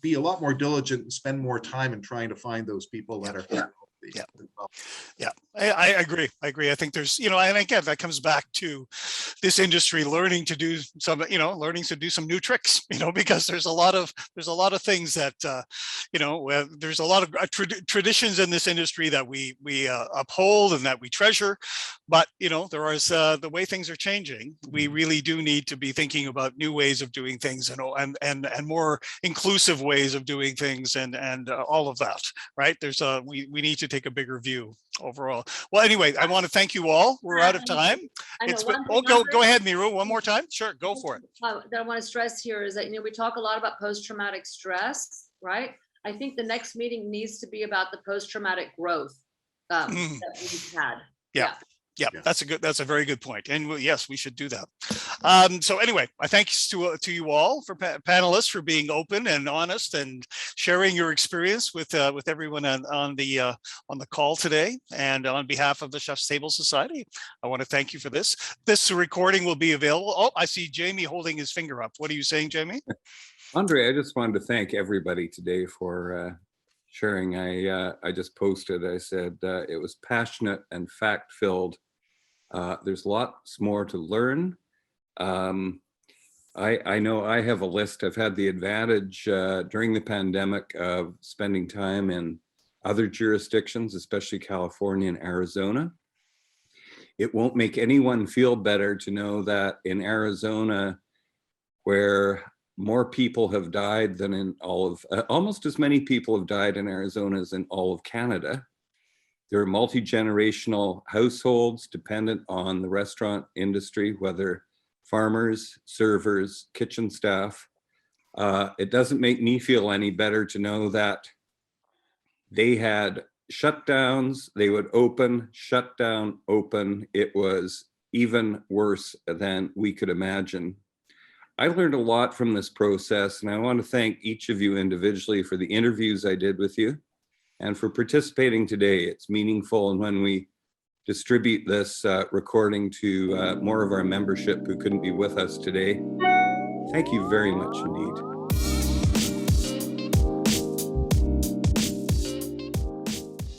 be a lot more diligent and spend more time in trying to find those people that are. Yeah, I agree. I think there's, and again, that comes back to this industry learning to do some, learning to do some new tricks, because there's a lot of things that, there's a lot of traditions in this industry that we uphold and that we treasure. But, there is the way things are changing. We really do need to be thinking about new ways of doing things and more inclusive ways of doing things and all of that, right? We need to take a bigger view overall. Well, anyway, I want to thank you all. We're out of time. Go ahead, Miru, one more time. Sure, go for it. That I want to stress here is that, we talk a lot about post-traumatic stress, right? I think the next meeting needs to be about the post-traumatic growth that we've had. Yeah, that's a very good point. And yes, we should do that. So anyway, I thanks to you all, for panelists, for being open and honest and sharing your experience with everyone on the call today. And on behalf of the Chef's Table Society, I want to thank you for this. This recording will be available. Oh, I see Jamie holding his finger up. What are you saying, Jamie? Andre, I just wanted to thank everybody today for sharing. I just posted, I said it was passionate and fact-filled. There's lots more to learn. I know I have a list. I've had the advantage during the pandemic of spending time in other jurisdictions, especially California and Arizona. It won't make anyone feel better to know that in Arizona, where more people have died than in all of, almost as many people have died in Arizona as in all of Canada. There are multi-generational households dependent on the restaurant industry, whether farmers, servers, kitchen staff. It doesn't make me feel any better to know that they had shutdowns, they would open, shut down, open. It was even worse than we could imagine. I learned a lot from this process, and I want to thank each of you individually for the interviews I did with you and for participating today. It's meaningful, and when we distribute this recording to more of our membership who couldn't be with us today, thank you very much indeed.